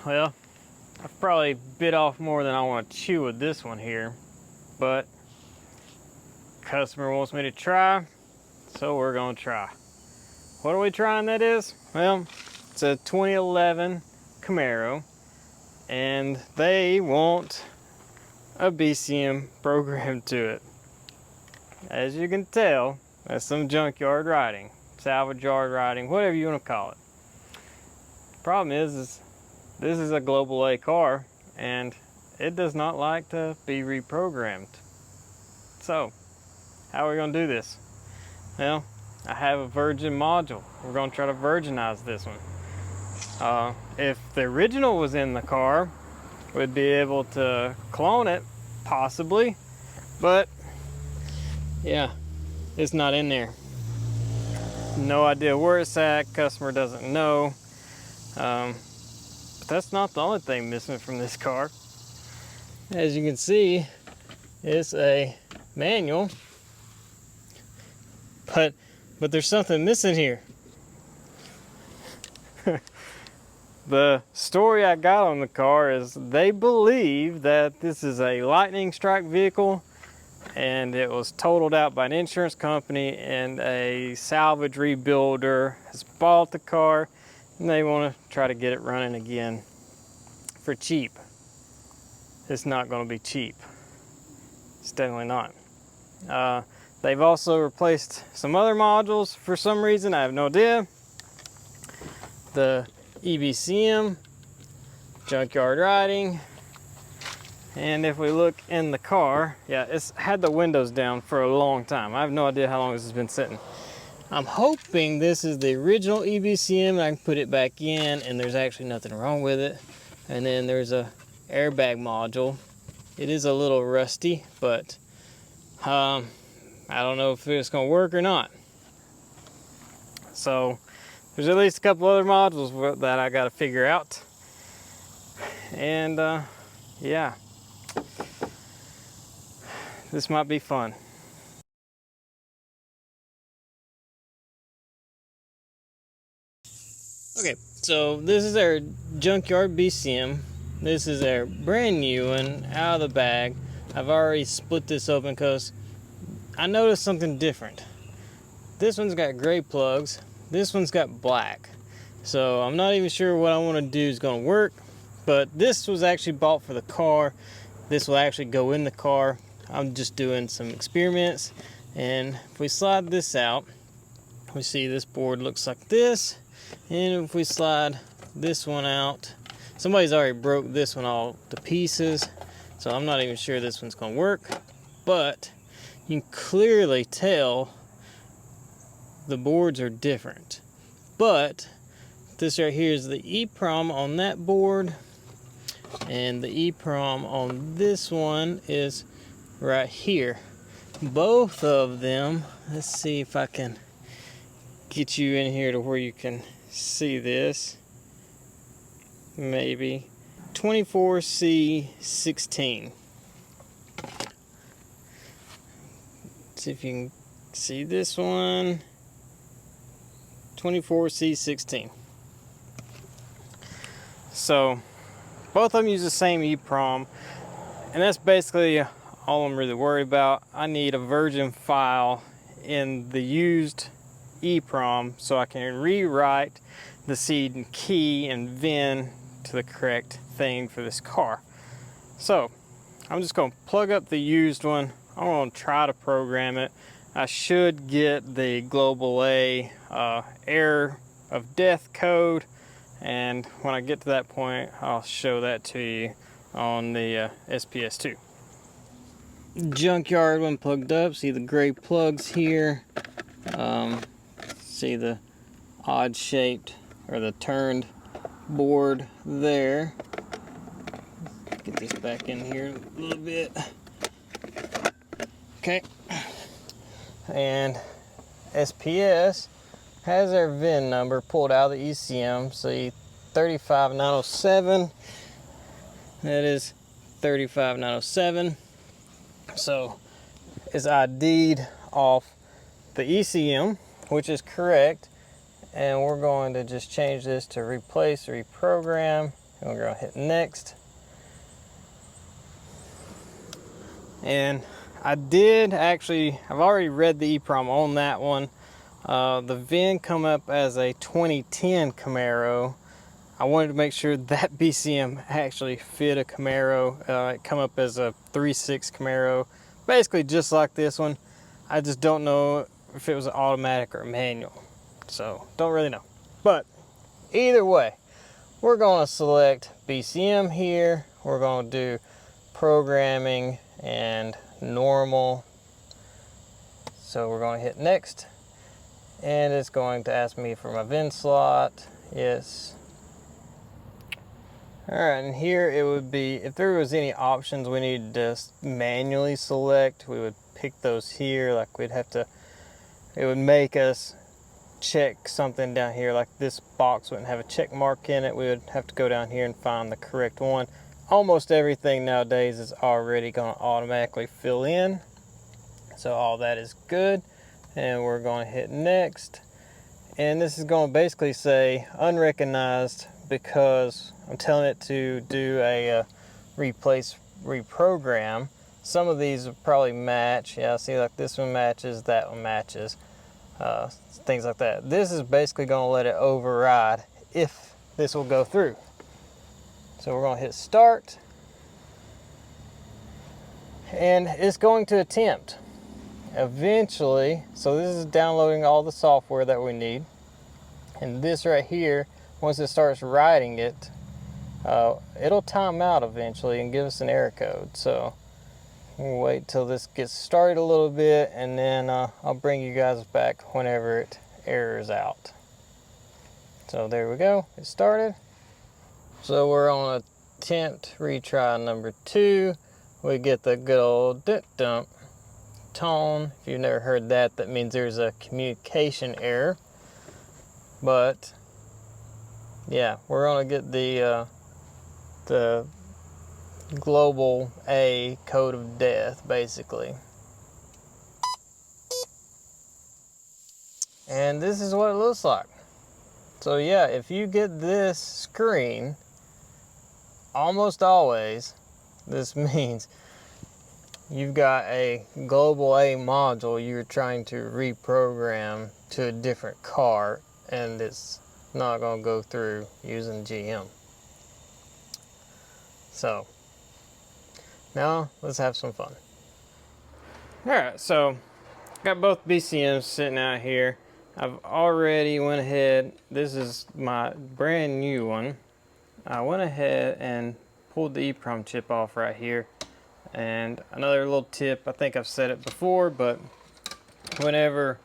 Well, I've probably bit off more than I want to chew with this one here, but customer wants me to try, so we're gonna try. What are we trying, that is? Well, it's a 2011 Camaro, and they want a BCM programmed to it. As you can tell, that's some junkyard riding, salvage yard riding, whatever you want to call it. Problem is this is a Global A car, and it does not like to be reprogrammed. So, how are we going to do this? Well, I have a Virgin module. We're going to try to Virginize this one. If the original was in the car, we'd be able to clone it, possibly, but yeah, it's not in there. No idea where it's at, customer doesn't know. But that's not the only thing missing from this car. As you can see, it's a manual, but there's something missing here. The story I got on the car is they believe that this is a lightning strike vehicle and it was totaled out by an insurance company, and a salvage rebuilder has bought the car and they want to try to get it running again for cheap. It's not going to be cheap. It's definitely not. They've also replaced some other modules for some reason, I have no idea. The EBCM, junkyard riding, and if we look in the car, yeah, it's had the windows down for a long time. I have no idea how long this has been sitting. I'm hoping this is the original EBCM and I can put it back in and there's actually nothing wrong with it. And then there's a airbag module. It is a little rusty, but I don't know if it's going to work or not. So there's at least a couple other modules that I got to figure out. And yeah, this might be fun. Okay, so this is our junkyard BCM. This is our brand new one out of the bag. I've already split this open because I noticed something different. This one's got gray plugs. This one's got black. So I'm not even sure what I want to do is going to work. But this was actually bought for the car. This will actually go in the car. I'm just doing some experiments. And if we slide this out, we see this board looks like this. And if we slide this one out, somebody's already broke this one all to pieces. So I'm not even sure this one's going to work. But you can clearly tell the boards are different. But this right here is the EEPROM on that board. And the EEPROM on this one is right here. Both of them, let's see if I can get you in here to where you can see this. Maybe 24C16. See if you can see this one. 24C16. So both of them use the same EEPROM, and that's basically all I'm really worried about. I need a version file in the used EEPROM so I can rewrite the seed and key and VIN to the correct thing for this car. So I'm just going to plug up the used one. I'm going to try to program it. I should get the Global A error of death code, and when I get to that point I'll show that to you on the SPS2. Junkyard one plugged up. See the gray plugs here. See the odd shaped or the turned board there. Get this back in here a little bit. Okay. And SPS has our VIN number pulled out of the ECM. See 35907. That is 35907. So it's ID'd off the ECM, which is correct. And we're going to just change this to replace, reprogram, We're going to hit next. And I've already read the EEPROM on that one. The VIN come up as a 2010 Camaro. I wanted to make sure that BCM actually fit a Camaro. It come up as a 3.6 Camaro, basically just like this one. I just don't know if it was an automatic or a manual, so don't really know. But either way, we're going to select BCM here. We're going to do programming and normal. So we're going to hit next, and it's going to ask me for my VIN slot. Yes. Alright, and here it would be, if there was any options we needed to manually select, we would pick those here. Like it would make us check something down here, like this box wouldn't have a check mark in it. We would have to go down here and find the correct one. Almost everything nowadays is already going to automatically fill in, so all that is good. And we're going to hit next, and this is going to basically say unrecognized, because I'm telling it to do a reprogram. Some of these will probably match. Yeah, see, like this one matches, that one matches, things like that. This is basically going to let it override if this will go through. So we're going to hit start, and it's going to attempt. Eventually, so this is downloading all the software that we need, and this right here, once it starts writing it, it'll time out eventually and give us an error code. So we'll wait till this gets started a little bit, and then I'll bring you guys back whenever it errors out. So there we go, it started. So we're on attempt retry number 2. We get the good old dump tone. If you've never heard that, that means there's a communication error. But yeah, we're gonna get the global A code of death, basically. And this is what it looks like. So yeah, if you get this screen, almost always, this means you've got a global A module you're trying to reprogram to a different car, and it's not going to go through using GM. So now let's have some fun. Alright, so got both BCMs sitting out here. I've already went ahead, this is my brand new one. I went ahead and pulled the EEPROM chip off right here. And another little tip, I think I've said it before, but whenever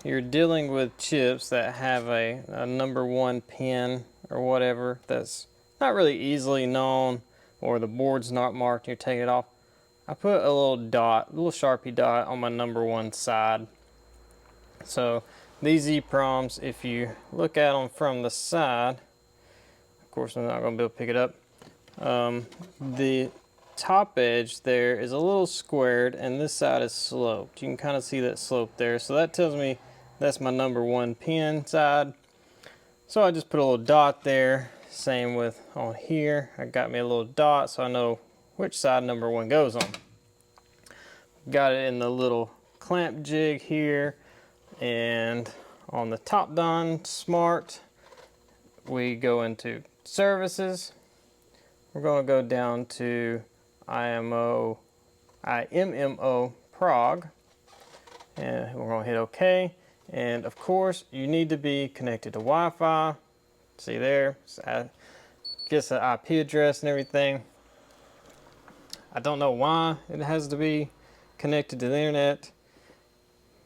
you're dealing with chips that have a number 1 pin or whatever that's not really easily known, or the board's not marked, you take it off, I put a little dot, a little Sharpie dot on my number 1 side. So these EEPROMs, if you look at them from the side, of course I'm not going to be able to pick it up, the top edge there is a little squared, and this side is sloped. You can kind of see that slope there, so that tells me that's my number 1 pin side. So I just put a little dot there. Same with on here, I got me a little dot so I know which side number 1 goes on. Got it in the little clamp jig here, and on the top done smart, we go into services. We're going to go down to IMMO prog, and we're going to hit OK. And of course you need to be connected to Wi-Fi. See there, gets an IP address and everything. I don't know why it has to be connected to the internet,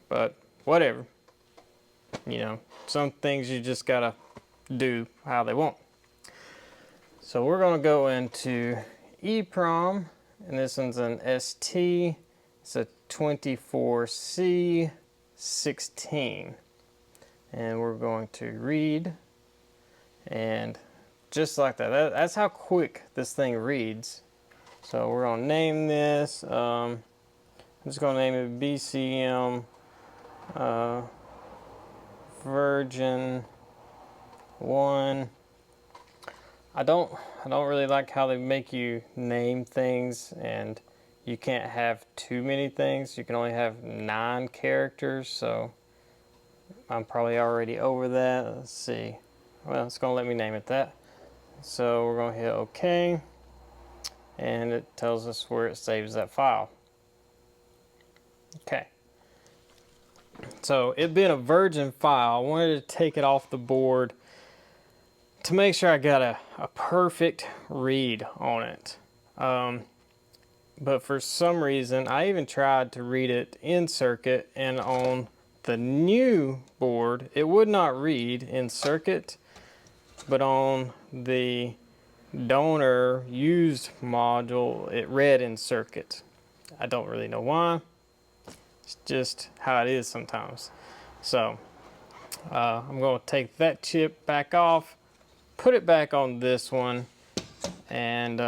but whatever. You know, some things you just gotta do how they want. So we're going to go into EEPROM, and this one's an ST. It's a 24C16, and we're going to read, and just like that, that's how quick this thing reads. So we're going to name this, I'm just going to name it BCM Virgin 1. I don't really like how they make you name things, and you can't have too many things. You can only have 9 characters, so I'm probably already over that. Let's see. Well, it's gonna let me name it that. So we're gonna hit OK, and it tells us where it saves that file. Okay. So it being a virgin file, I wanted to take it off the board to make sure I got a perfect read on it. But for some reason, I even tried to read it in circuit, and on the new board, it would not read in circuit, but on the donor used module, it read in circuit. I don't really know why. It's just how it is sometimes. So I'm going to take that chip back off, put it back on this one, and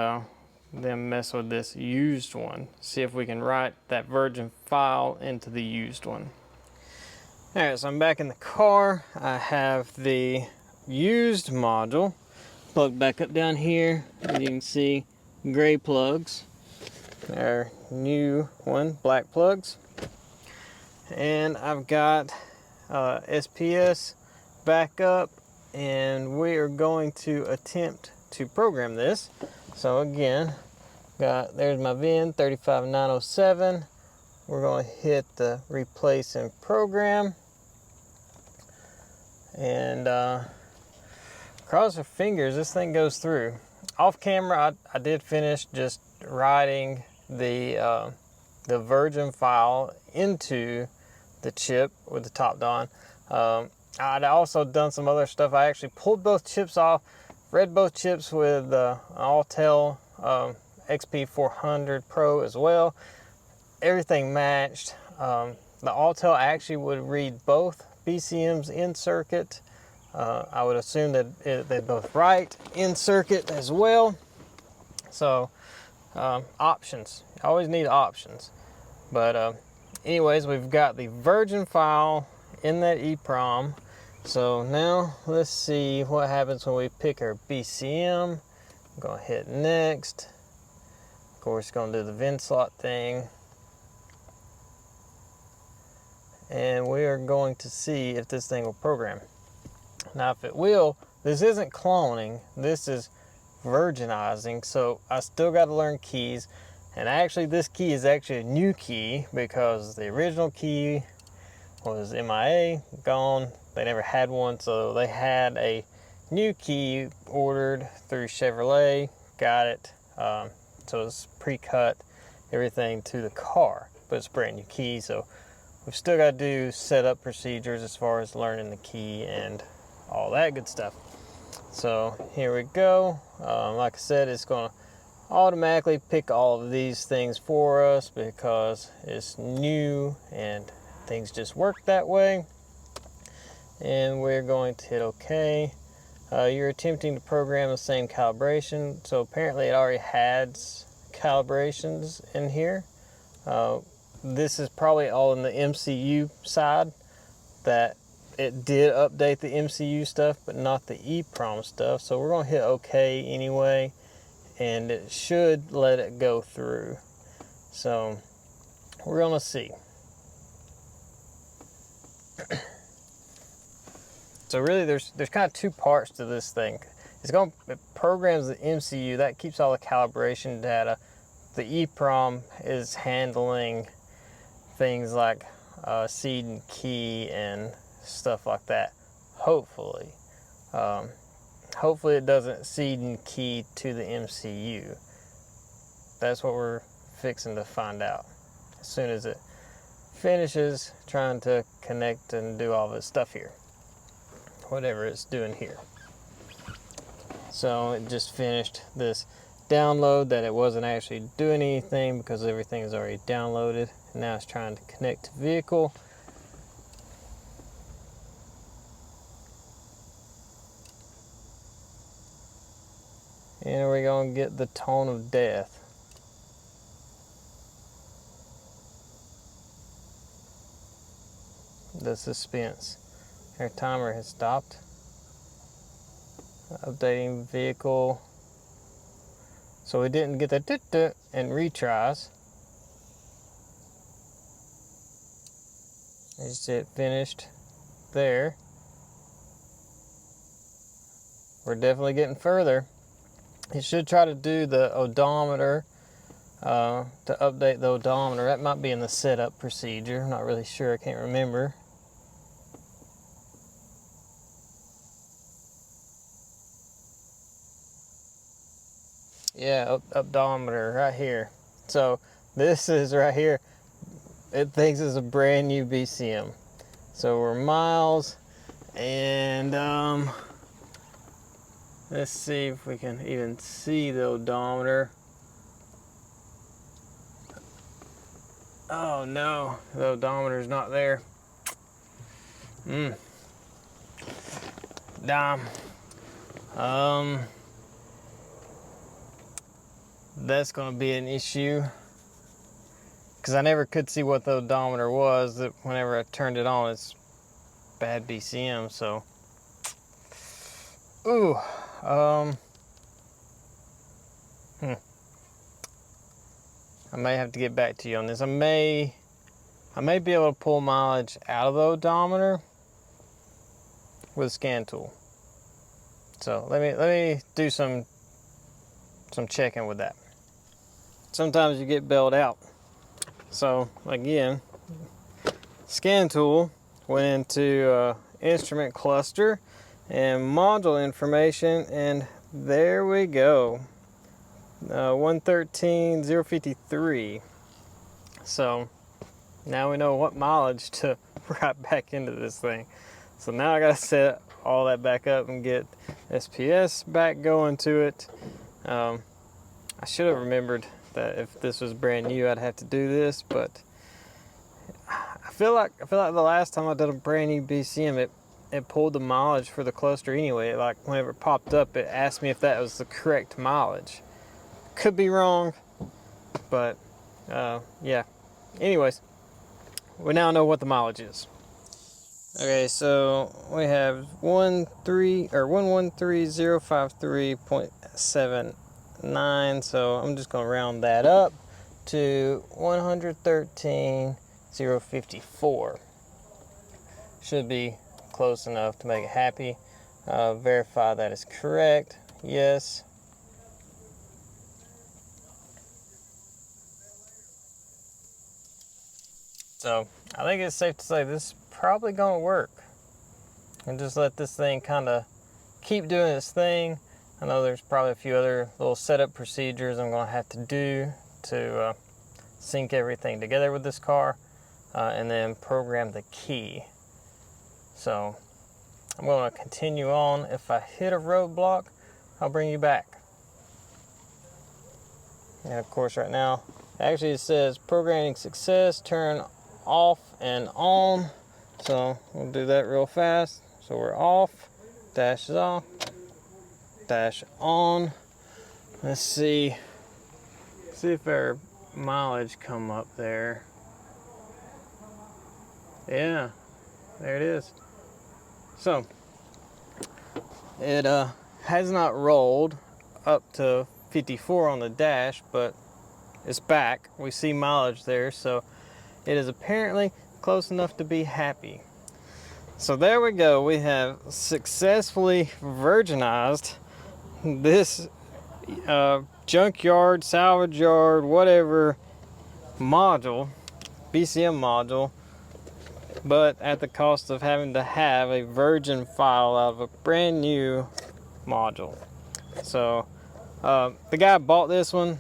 then mess with this used one. See if we can write that virgin file into the used one. Alright, so I'm back in the car. I have the used module plugged back up down here. As you can see, gray plugs. Our new one, black plugs. And I've got SPS back up, and we are going to attempt to program this. So again, there's my VIN 35907. We're going to hit the replace and program, and cross our fingers this thing goes through. Off camera, I did finish just writing the virgin file into the chip with the top down. I'd also done some other stuff. I actually pulled both chips off, read both chips with Autel XP400 Pro as well. Everything matched. The Autel actually would read both BCMs in circuit. I would assume that they both write in circuit as well. So options. You always need options. But anyways, we've got the virgin file in that EEPROM. So now let's see what happens when we pick our BCM. I'm going to hit next. Of course, going to do the VIN slot thing. And we are going to see if this thing will program. Now, if it will, this isn't cloning. This is virginizing. So I still got to learn keys. And actually, this key is actually a new key because the original key was MIA, gone. They never had one, so they had a new key ordered through Chevrolet. Got it. So it's pre-cut everything to the car, but it's a brand new key. So we've still got to do setup procedures as far as learning the key and all that good stuff. So here we go. Like I said, it's going to automatically pick all of these things for us because it's new and things just work that way. And we're going to hit OK. You're attempting to program the same calibration. So apparently it already had calibrations in here. This is probably all in the MCU side, that it did update the MCU stuff, but not the EEPROM stuff. So we're going to hit OK anyway, and it should let it go through. So we're going to see. So really there's kind of 2 parts to this thing. It programs the MCU, that keeps all the calibration data. The EEPROM is handling things like seed and key and stuff like that. Hopefully. Hopefully it doesn't seed and key to the MCU. That's what we're fixing to find out as soon as it finishes trying to connect and do all this stuff here, whatever it's doing here. So it just finished this download that it wasn't actually doing anything because everything is already downloaded. And now it's trying to connect to vehicle. And we're going to get the tone of death. The suspense. Our timer has stopped. Updating vehicle. So we didn't get the and retries. I just hit finished there. We're definitely getting further. You should try to do the odometer, to update the odometer. That might be in the setup procedure. I'm not really sure. I can't remember. Yeah, odometer right here. So this is right here. It thinks it's a brand new BCM. So we're miles, and let's see if we can even see the odometer. Oh no, the odometer's not there. Damn. That's gonna be an issue, because I never could see what the odometer was. That whenever I turned it on, it's bad BCM. So, ooh, I may have to get back to you on this. I may be able to pull mileage out of the odometer with a scan tool. So let me do some checking with that. Sometimes you get bailed out. So again, scan tool went into instrument cluster and module information, and there we go. 113,053. So now we know what mileage to write back into this thing. So now I gotta set all that back up and get SPS back going to it. I should have remembered that if this was brand new, I'd have to do this, but I feel like the last time I did a brand new BCM, it pulled the mileage for the cluster anyway. Like whenever it popped up, it asked me if that was the correct mileage. Could be wrong, but yeah. Anyways, we now know what the mileage is. Okay, so we have 113,053.79. So I'm just gonna round that up to 113,054. Should be close enough to make it happy. Verify that is correct. Yes. So I think it's safe to say this is probably gonna work. And just let this thing kind of keep doing its thing. I know there's probably a few other little setup procedures I'm gonna have to do to sync everything together with this car, and then program the key. So I'm gonna continue on. If I hit a roadblock, I'll bring you back. And of course right now, actually it says programming success, turn off and on. So we'll do that real fast. So we're off, dash is off, dash on. Let's see if our mileage come up there. Yeah, there it is. So it has not rolled up to 54 on the dash, but it's back. We see mileage there, so it is apparently close enough to be happy. So there we go. We have successfully virginized this junkyard, salvage yard, whatever module, BCM module, but at the cost of having to have a virgin file out of a brand new module. So the guy bought this one.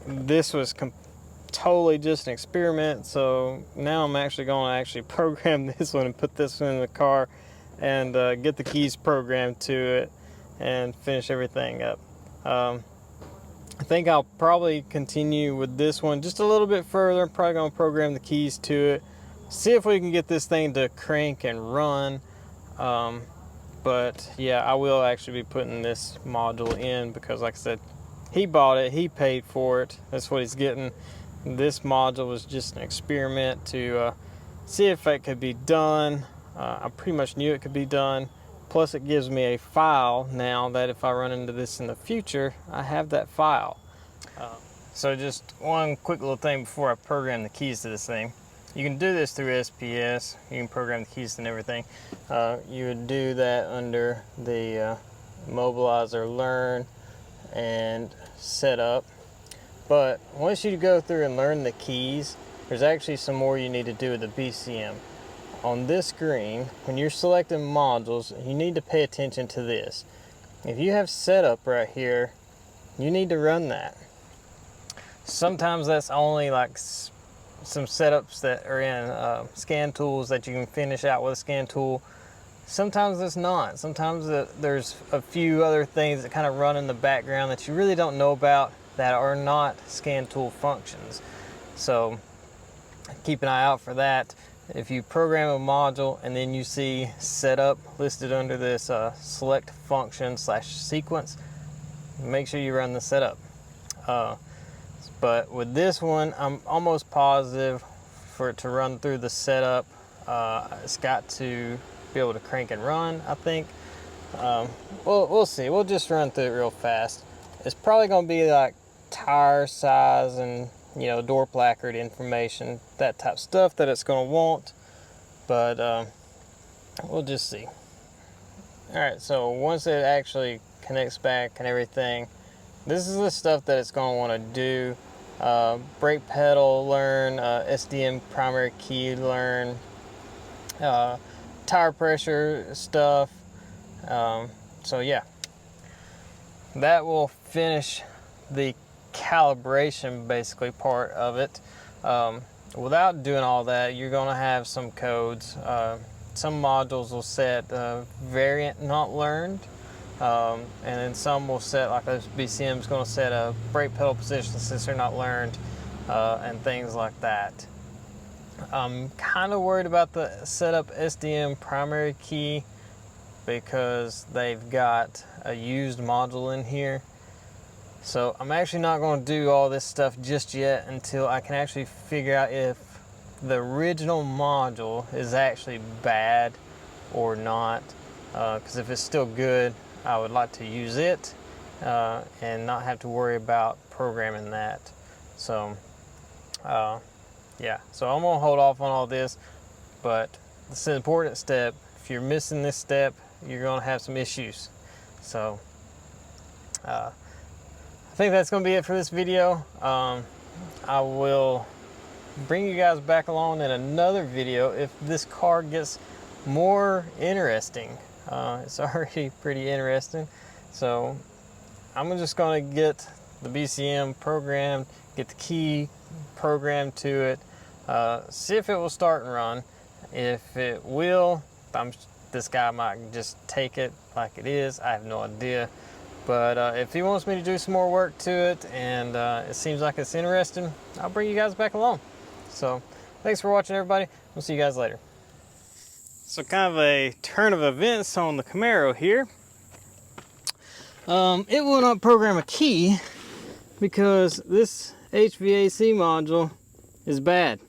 This was totally just an experiment, so now I'm actually going to program this one and put this one in the car and get the keys programmed to it and finish everything up. I think I'll probably continue with this one just a little bit further. I'm probably going to program the keys to it, see if we can get this thing to crank and run. But yeah, I will actually be putting this module in because, like I said, he bought it, he paid for it, that's what he's getting. This module was just an experiment to see if it could be done. I pretty much knew it could be done, Plus it gives me a file now that if I run into this in the future, I have that file. So just one quick little thing before I program the keys to this thing. You can do this through SPS. You can program the keys and everything. You would do that under the Mobilizer Learn and Setup. But once you go through and learn the keys, there's actually some more you need to do with the BCM. On this screen, when you're selecting modules, you need to pay attention to this. If you have Setup right here, you need to run that. Sometimes that's only like some setups that are in scan tools that you can finish out with a scan tool. Sometimes it's not. Sometimes there's a few other things that kind of run in the background that you really don't know about that are not scan tool functions. So keep an eye out for that. If you program a module and then you see setup listed under this select function / sequence, make sure you run the setup. But with this one, I'm almost positive for it to run through the setup. It's got to be able to crank and run, I think. We'll see. We'll just run through it real fast. It's probably going to be like tire size and, you know, door placard information, that type of stuff that it's going to want. But we'll just see. Alright, so once it actually connects back and everything, this is the stuff that it's going to want to do. Brake pedal learn, SDM primary key learn, tire pressure stuff. So yeah, that will finish the calibration basically part of it. Without doing all that, you're going to have some codes. Some modules will set variant not learned. And then some will set, like this BCM is going to set a brake pedal position since they're not learned, and things like that. I'm kind of worried about the setup SDM primary key because they've got a used module in here. So I'm actually not going to do all this stuff just yet until I can actually figure out if the original module is actually bad or not. Because if it's still good, I would like to use it and not have to worry about programming that. So yeah, so I'm gonna hold off on all this, but it's an important step. If you're missing this step, you're gonna have some issues. So I think that's gonna be it for this video. I will bring you guys back along in another video if this car gets more interesting. It's already pretty interesting. So I'm just going to get the BCM programmed, get the key programmed to it, see if it will start and run. If it will, this guy might just take it like it is. I have no idea. But if he wants me to do some more work to it and it seems like it's interesting, I'll bring you guys back along. So thanks for watching, everybody. We'll see you guys later. So kind of a turn of events on the Camaro here. It will not program a key because this HVAC module is bad.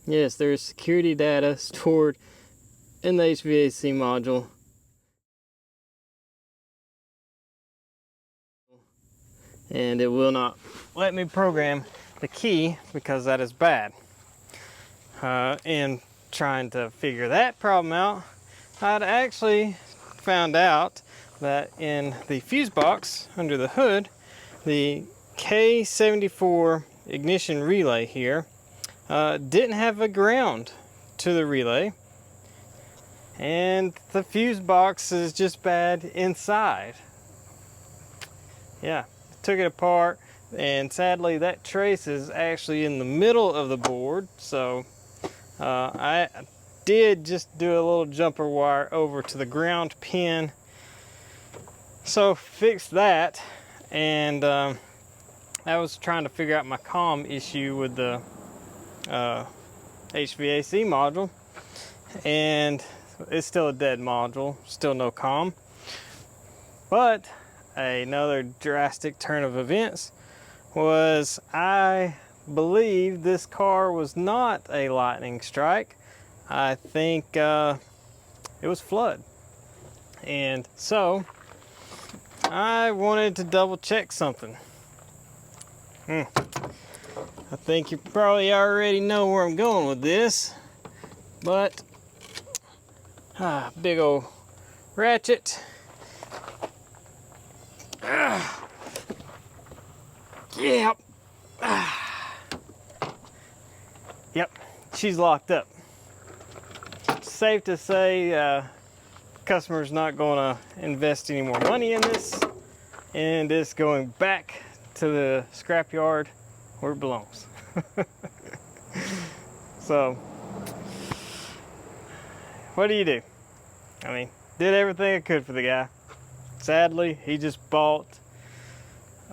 Yes, there's security data stored in the HVAC module. And it will not let me program the key because that is bad. And trying to figure that problem out, I'd actually found out that in the fuse box under the hood, the K74 ignition relay here didn't have a ground to the relay, and the fuse box is just bad inside. Yeah, took it apart, and sadly that trace is actually in the middle of the board. So I did just do a little jumper wire over to the ground pin, so fixed that. And I was trying to figure out my comm issue with the HVAC module, and it's still a dead module, still no comm. But another drastic turn of events was I believe this car was not a lightning strike. I think it was flood. And so I wanted to double check something. I think you probably already know where I'm going with this, but big old ratchet. Yep. Yep, she's locked up. Safe to say, customer's not going to invest any more money in this, and it's going back to the scrapyard where it belongs. So, what do? I mean, did everything I could for the guy. Sadly, he just bought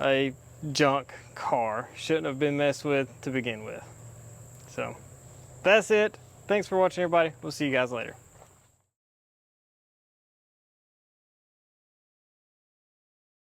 a junk car. Shouldn't have been messed with to begin with. So, that's it. Thanks for watching, everybody. We'll see you guys later.